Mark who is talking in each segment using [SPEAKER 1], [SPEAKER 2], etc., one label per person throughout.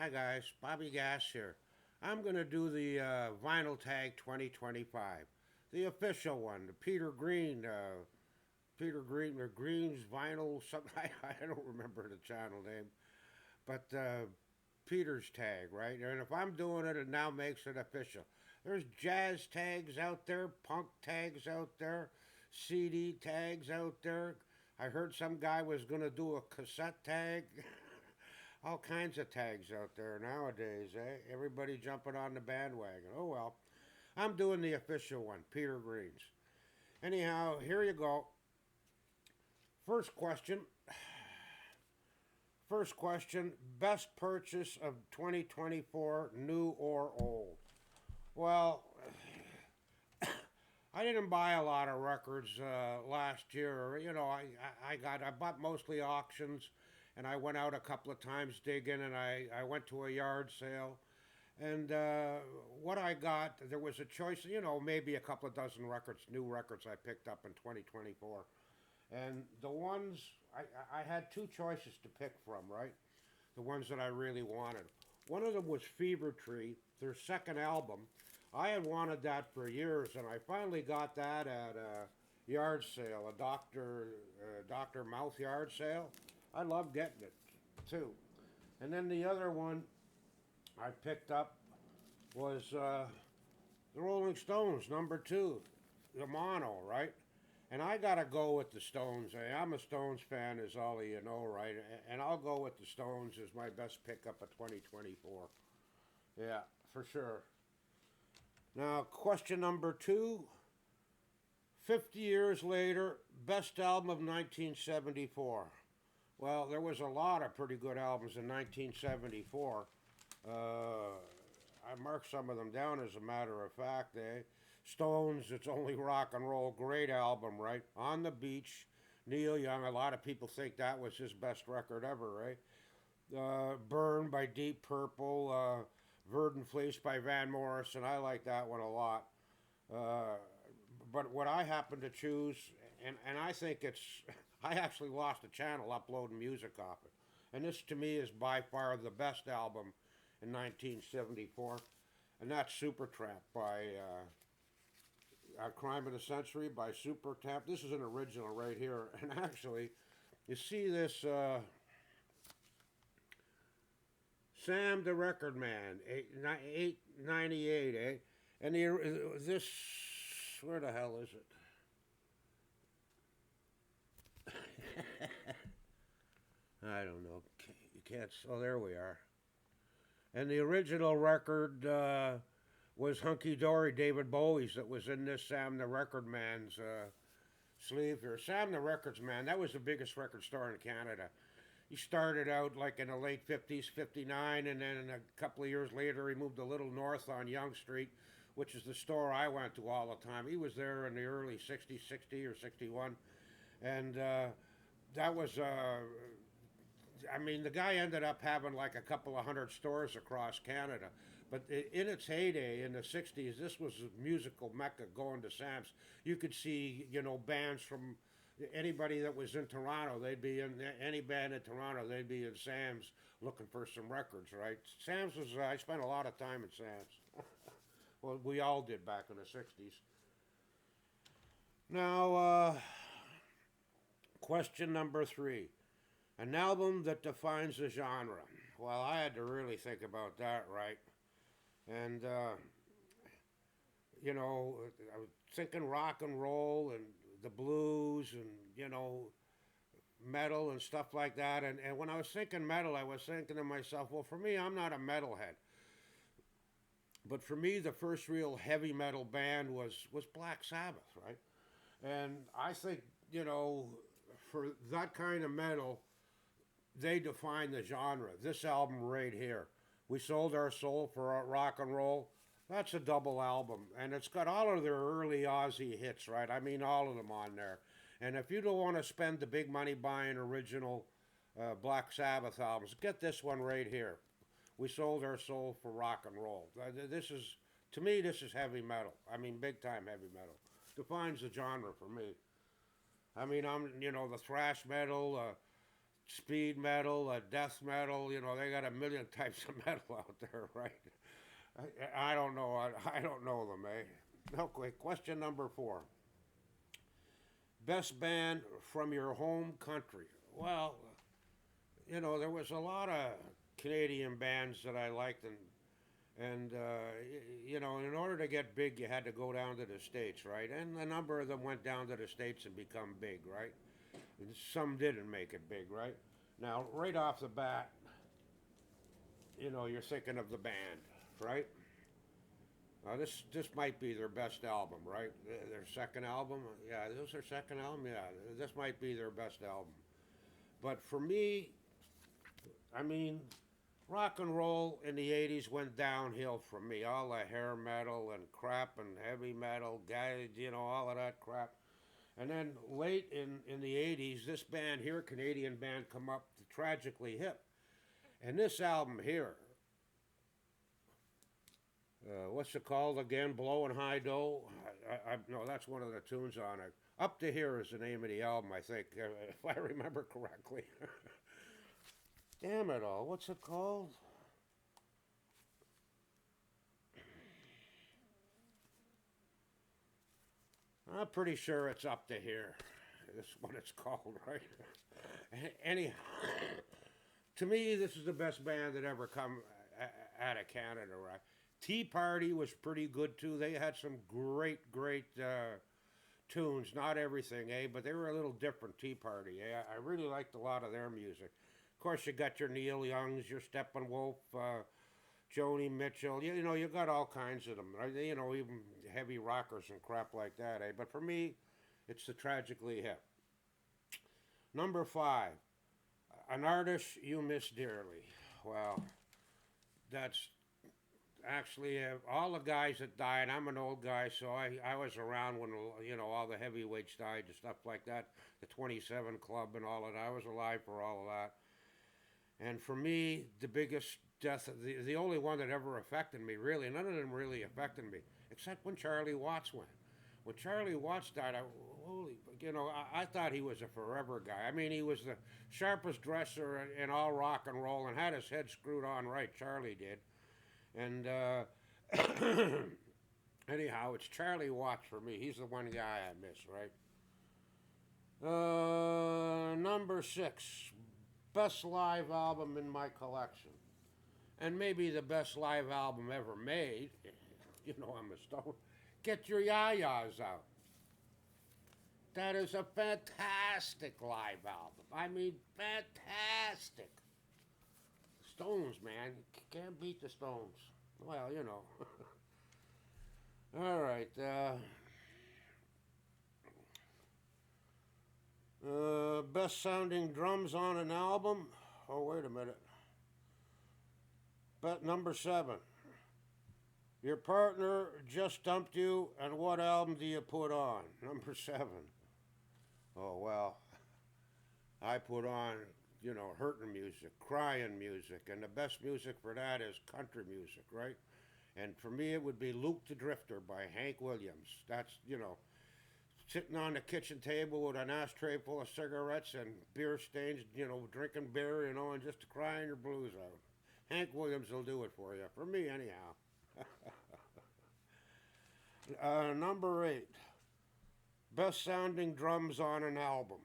[SPEAKER 1] Hi guys, Bobby Gass here. I'm going to do the Vinyl Tag 2025, the official one, the Peter Green or Green's Vinyl something. I don't remember the channel name, but Peter's tag, right? And if I'm doing it, it now makes it official. There's jazz tags out there, punk tags out there, CD tags out there. I heard some guy was going to do a cassette tag. All kinds of tags out there nowadays, eh? Everybody jumping on the bandwagon. Oh well. I'm doing the official one, Peter Green's. Anyhow, here you go. First question. First question, best purchase of 2024, new or old? Well, I didn't buy a lot of records last year. I bought mostly auctions, and I went out a couple of times digging, and I went to a yard sale. And what I got, there was a choice, maybe a couple of dozen records, new records I picked up in 2024. And the ones, I had two choices to pick from, right? The ones that I really wanted. One of them was Fever Tree, their second album. I had wanted that for years, and I finally got that at a yard sale, a Dr. Mouth yard sale. I love getting it, too. And then the other one I picked up was the Rolling Stones, number two, the mono, right? And I gotta go with the Stones. I'm a Stones fan, as all of you know, right? And I'll go with the Stones as my best pickup of 2024. Yeah, for sure. Now, question number two. 50 years later, best album of 1974. Well, there was a lot of pretty good albums in 1974. Uh, I marked some of them down as a matter of fact, eh? Stones, It's Only Rock and Roll, great album, right? On the Beach, Neil Young, a lot of people think that was his best record ever, right? Burn by Deep Purple, Verdant Fleece by Van Morrison, I like that one a lot. Uh, but what I happen to choose, and I think it's, I actually lost a channel uploading music off it. And this to me is by far the best album in 1974, and that's Supertramp by Crime of the Century by Supertramp. This is an original right here, and actually, you see this Sam the Record Man, 898, eh? And this, where the hell is it? I don't know. You can't. Oh, there we are. And the original record was Hunky Dory, David Bowie's, that was in this Sam the Record Man's sleeve here. Sam the Records Man, that was the biggest record store in Canada. He started out like in the late 50s, 59, and then a couple of years later he moved a little north on Yonge Street, which is the store I went to all the time. He was there in the early 60s, 60 or 61. And that was I mean, the guy ended up having like a couple of hundred stores across Canada. But in its heyday, in the 60s, this was a musical mecca going to Sam's. You could see, bands from anybody that was in Toronto, they'd be in any band in Toronto, they'd be in Sam's looking for some records, right? Sam's was, I spent a lot of time at Sam's. Well, we all did back in the 60s. Now, question number three. An album that defines a genre. Well, I had to really think about that, right? And, I was thinking rock and roll and the blues and, metal and stuff like that. And when I was thinking metal, I was thinking to myself, well, for me, I'm not a metalhead. But for me, the first real heavy metal band was Black Sabbath, right? And I think, for that kind of metal, they define the genre. This album right here, We Sold Our Soul for Rock and Roll, that's a double album. And it's got all of their early Aussie hits, right? I mean, all of them on there. And if you don't want to spend the big money buying original Black Sabbath albums, get this one right here. We Sold Our Soul for Rock and Roll. This is, to me, this is heavy metal. I mean, big time heavy metal. Defines the genre for me. I mean, I'm, the thrash metal, speed metal, death metal. You know, they got a million types of metal out there, right? I don't know. I don't know them, eh? Okay, question number 4. Best band from your home country. Well, you know, there was a lot of Canadian bands that I liked, and you know, in order to get big, you had to go down to the States, right? And a number of them went down to the States and become big, right? And some didn't make it big, right? Now, right off the bat, you know, you're thinking of the band, right? This might be their best album, right? Their second album, yeah, this was their second album, yeah. This might be their best album. But for me, I mean, rock and roll in the '80s went downhill for me. All the hair metal and crap and heavy metal, guys, you know, all of that crap. And then late in the '80s, this band here, Canadian band, come up to Tragically Hip. And this album here, what's it called again? Blowin' High Dough? No, that's one of the tunes on it. Up to Here is the name of the album, I think, if I remember correctly. Damn it all, what's it called? I'm pretty sure it's Up to Here. That's what it's called, right? Anyhow, to me, this is the best band that ever come out of Canada, right? Tea Party was pretty good too. They had some great tunes. Not everything, eh? But they were a little different. Tea Party, eh? I really liked a lot of their music. Of course, you got your Neil Youngs, your Steppenwolf, Joni Mitchell. You know, you got all kinds of them. Right? You know, even heavy rockers and crap like that, eh? But for me, it's the Tragically Hip. Number 5, an artist you miss dearly. Well, that's actually all the guys that died. I'm an old guy, so I was around when, you know, all the heavyweights died and stuff like that. The 27 Club and all of that. I was alive for all of that. And for me, the biggest death, the only one that ever affected me, really, none of them really affected me, except when Charlie Watts went. When Charlie Watts died, you know, I thought he was a forever guy. I mean, he was the sharpest dresser in all rock and roll and had his head screwed on right. Charlie did. And anyhow, it's Charlie Watts for me. He's the one guy I miss, right? Number 6, best live album in my collection. And maybe the best live album ever made. You know I'm a stone. Get Your Ya-Ya's Out. That is a fantastic live album. I mean, fantastic. Stones, man. Can't beat the Stones. Well, you know. All right. Best sounding drums on an album. Oh, wait a minute. Bet number 7. Your partner just dumped you, and what album do you put on? Number 7. Oh, well, I put on, you know, hurting music, crying music, and the best music for that is country music, right? And for me, it would be Luke the Drifter by Hank Williams. That's, you know, sitting on the kitchen table with an ashtray full of cigarettes and beer stains, you know, drinking beer, you know, and just crying your blues out. Hank Williams will do it for you. For me, anyhow. Number 8. Best sounding drums on an album.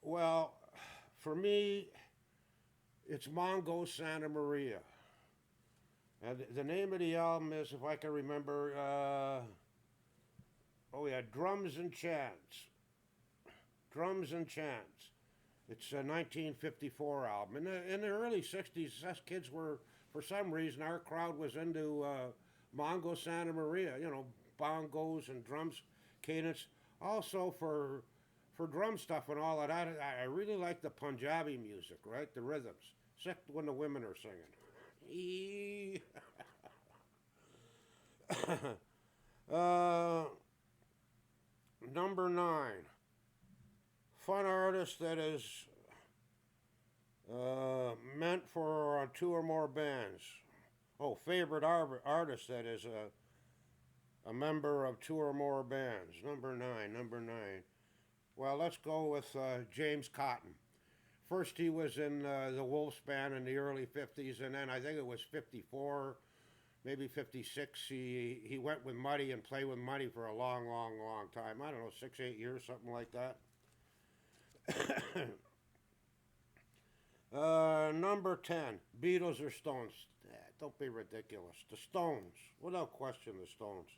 [SPEAKER 1] Well, for me, it's Mongo Santa Maria. And the name of the album is, if I can remember, Drums and Chants. Drums and Chants. It's a 1954 album. In the early 60s, us kids were, for some reason, our crowd was into Mongo Santa Maria, you know, bongos and drums, cadence. Also for drum stuff and all of that, I really like the Punjabi music, right? The rhythms. Except when the women are singing. Number 9. Fun artist that is meant for 2 or more bands. Oh, favorite artist that is a member of 2 or more bands. Number 9. Well, let's go with James Cotton. First, he was in the Wolves band in the early 50s, and then I think it was 54, maybe 56. He went with Muddy and played with Muddy for a long, long, long time. I don't know, 6, 8 years, something like that. Number 10, Beatles or Stones? Don't be ridiculous. The Stones, without question, the Stones.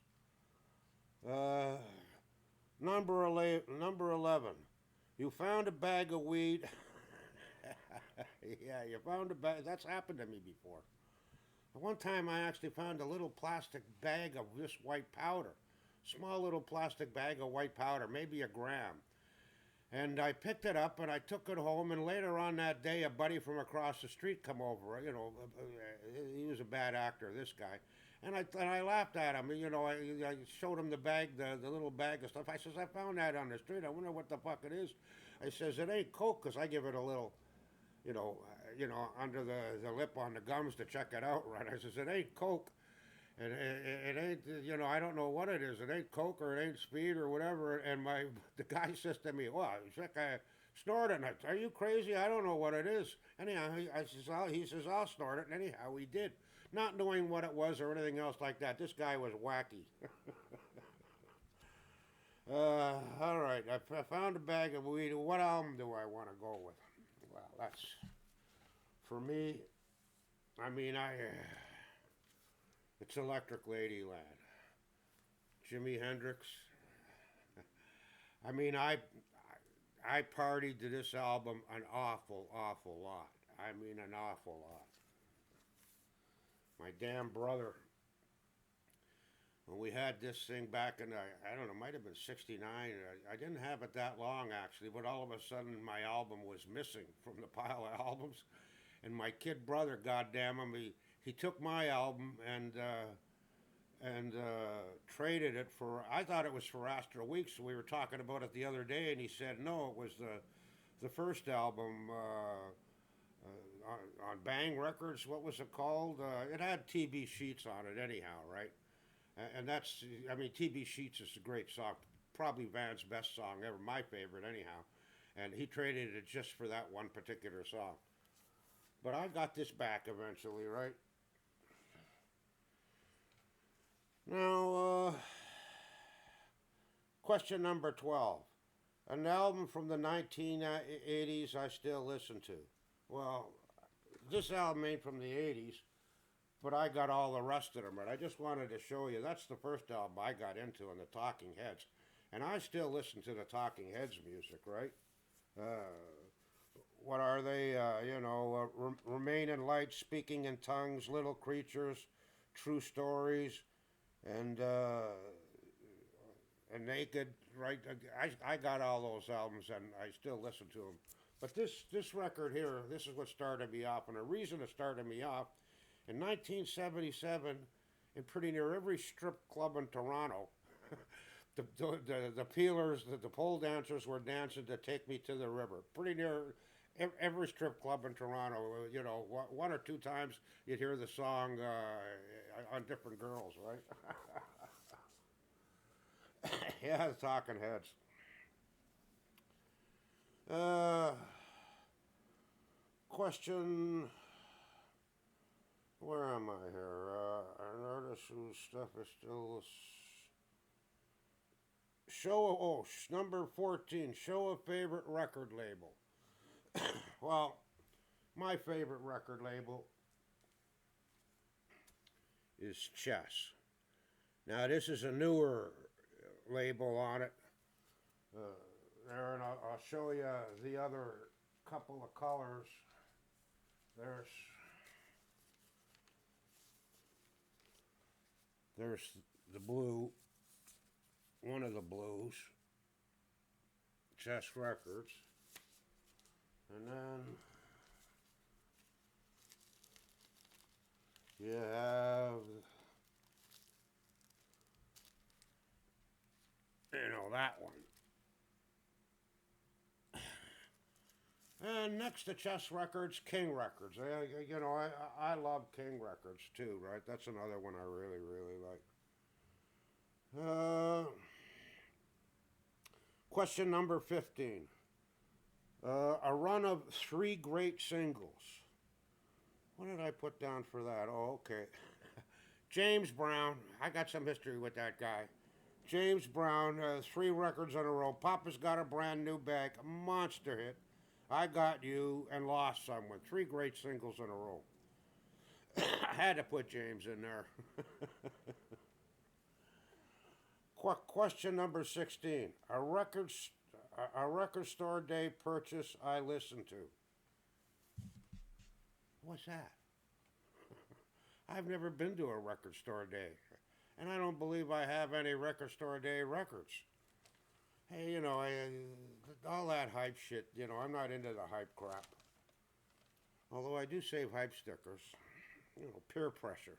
[SPEAKER 1] Uh, number 11, you found a bag of weed. Yeah, you found a bag. That's happened to me before. One time I actually found a little plastic bag of this white powder. Small little plastic bag of white powder, maybe a gram. And I picked it up and I took it home. And later on that day, a buddy from across the street come over. You know, he was a bad actor, this guy. And I laughed at him. You know, I showed him the bag, the little bag of stuff. I says, I found that on the street. I wonder what the fuck it is. I says, it ain't coke, 'cause I give it a little, under the lip on the gums to check it out, right? I says, it ain't coke. And it ain't, I don't know what it is. It ain't coke or it ain't speed or whatever. And the guy says to me, well, he's like, I snorted it. Are you crazy? I don't know what it is. Anyhow, he says, I'll snort it. And anyhow, he did. Not knowing what it was or anything else like that. This guy was wacky. All right, I found a bag of weed. What album do I want to go with? Well, that's, for me, I mean, it's Electric Ladyland. Jimi Hendrix. I mean, I partied to this album an awful, awful lot. I mean, an awful lot. My damn brother, when we had this thing back in, I don't know, might have been 69. I didn't have it that long, actually, but all of a sudden my album was missing from the pile of albums. And my kid brother, goddamn him, he took my album and traded it for, I thought it was for Astro Weeks. So we were talking about it the other day, and he said, no, it was the first album on Bang Records. What was it called? It had TB Sheets on it anyhow, right? And that's, I mean, TB Sheets is a great song. Probably Van's best song ever, my favorite anyhow. And he traded it just for that one particular song. But I got this back eventually, right? Now, question number 12. An album from the 1980s I still listen to. Well, this album ain't from the 80s, but I got all the rest of them. But I just wanted to show you, that's the first album I got into in the Talking Heads. And I still listen to the Talking Heads music, right? What are they? Remain in Light, Speaking in Tongues, Little Creatures, True Stories, and Naked, right? I got all those albums and I still listen to them. But this record here, this is what started me off. And the reason it started me off, in 1977, in pretty near every strip club in Toronto, the peelers, the pole dancers were dancing to Take Me to the River. Pretty near every strip club in Toronto, one or two times you'd hear the song on different girls, right? Yeah, the Talking Heads. Question, where am I here? An artist whose stuff is still... number 14, show a favorite record label. Well, my favorite record label is Chess. Now, this is a newer label on it. There, and I'll show you the other couple of colors. There's the blue, one of the blues, Chess Records, and then you have, that one. And next to Chess Records, King Records. I love King Records too, right? That's another one I really, really like. Question number 15. A run of 3 great singles. What did I put down for that? Oh, okay. James Brown. I got some history with that guy. James Brown, 3 records in a row. Papa's Got a Brand New Bag, a monster hit. I Got You, and Lost Someone. 3 great singles in a row. I had to put James in there. Question number 16. A record store day purchase I listened to. What's that? I've never been to a record store day. And I don't believe I have any record store day records. Hey, you know, all that hype shit, you know, I'm not into the hype crap. Although I do save hype stickers. You know, peer pressure.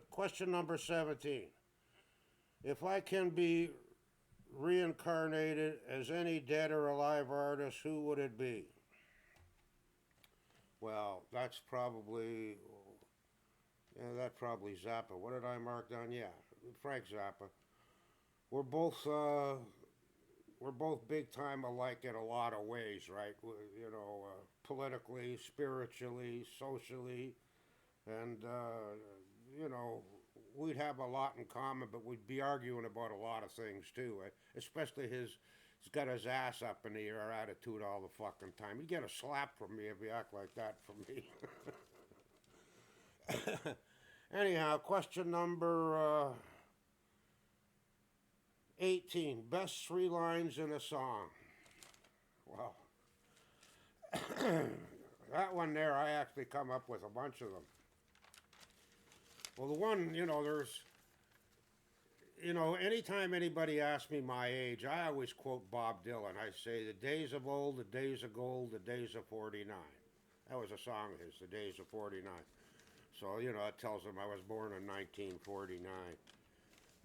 [SPEAKER 1] Question number 17. If I can be reincarnated as any dead or alive artist, who would it be? Well, that's probably Zappa. What did I mark down? Yeah, Frank Zappa. We're both big time alike in a lot of ways, right? You know, politically, spiritually, socially, and you know, we'd have a lot in common, but we'd be arguing about a lot of things too. Especially he's got his ass up in the air attitude all the fucking time. He'd get a slap from me if he act like that from me. Anyhow, question number 18. Best 3 lines in a song. Well, that one there, I actually come up with a bunch of them. Well, the one, you know, anytime anybody asks me my age, I always quote Bob Dylan. I say, the days of old, the days of gold, the days of 49. That was a song of his, the days of 49. So, you know, it tells them I was born in 1949.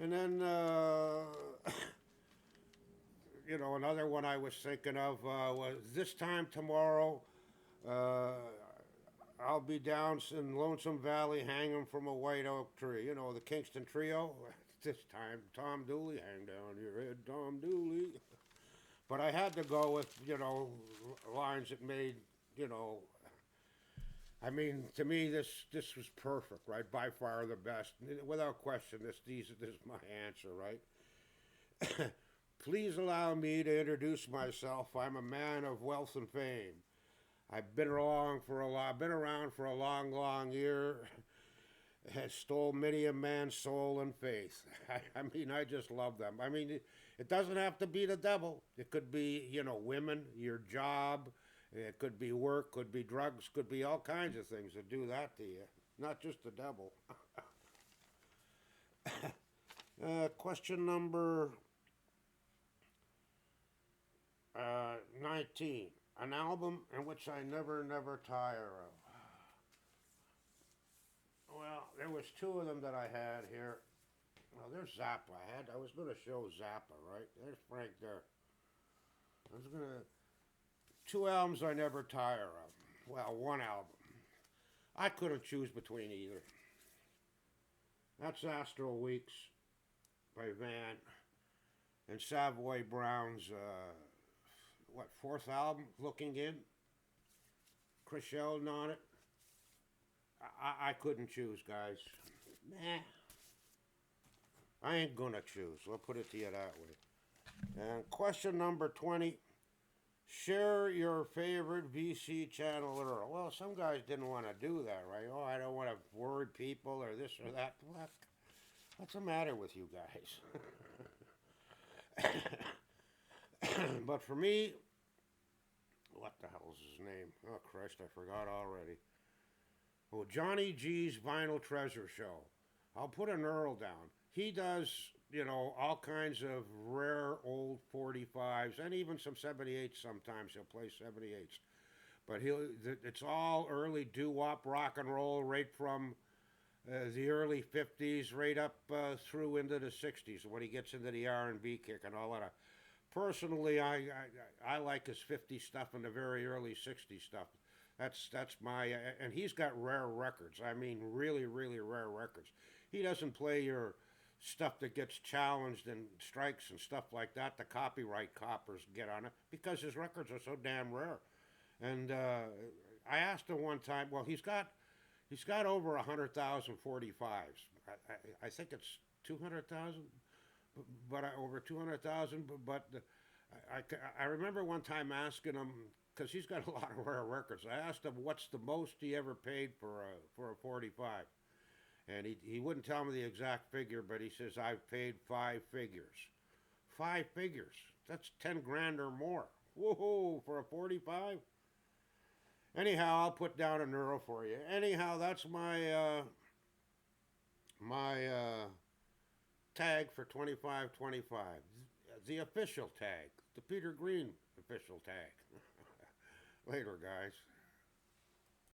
[SPEAKER 1] And then, you know, another one I was thinking of was this time tomorrow, I'll be down in Lonesome Valley hanging from a white oak tree. You know, the Kingston Trio. This time, Tom Dooley, hang down your head, Tom Dooley. But I had to go with, you know, lines that made, you know, I mean, to me, this was perfect, right? By far the best. Without question, this is my answer, right? Please allow me to introduce myself. I'm a man of wealth and fame. I've been around for a long, long year. Has stole many a man's soul and faith. I mean, I just love them. I mean, it doesn't have to be the devil. It could be, you know, women, your job. It could be work, could be drugs, could be all kinds of things that do that to you. Not just the devil. Question number 19. An album in which I never tire of. Well, there was 2 of them that I had here. Well, there's Zappa. I was going to show Zappa, right? There's Frank there. I was going to... 2 albums I never tire of. Well, 1 album. I couldn't choose between either. That's Astral Weeks by Van and Savoy Brown's, 4th album, Looking In. Chris Sheldon on it. I couldn't choose, guys. Nah. I ain't gonna choose. I'll put it to you that way. And question number 20. Share your favorite VC channel Earl. Well, some guys didn't want to do that, right? Oh, I don't want to worry people or this or that. What's the matter with you guys? But for me, what the hell is his name? Oh, Christ, I forgot already. Oh, Johnny G's Vinyl Treasure Show. I'll put an Earl down. He does, you know, all kinds of rare old 45s and even some 78s sometimes. He'll play 78s. But it's all early doo-wop rock and roll right from the early 50s right up through into the 60s when he gets into the R&B kick and all that. Personally, I like his 50s stuff and the very early 60s stuff. That's my, and he's got rare records. I mean, really, really rare records. He doesn't play your stuff that gets challenged and strikes and stuff like that, the copyright coppers get on it because his records are so damn rare. And I asked him one time. Well, he's got over 100,000 45s. I think it's 200,000, but over 200,000. But I remember one time asking him because he's got a lot of rare records. I asked him what's the most he ever paid for a 45, and he wouldn't tell me the exact figure, but he says I've paid five figures. Five figures. That's 10 grand or more. Whoa, for a 45. Anyhow, I'll put down a neuro for you. Anyhow, that's my tag for 2525. The official tag, the Peter Green official tag. Later, guys.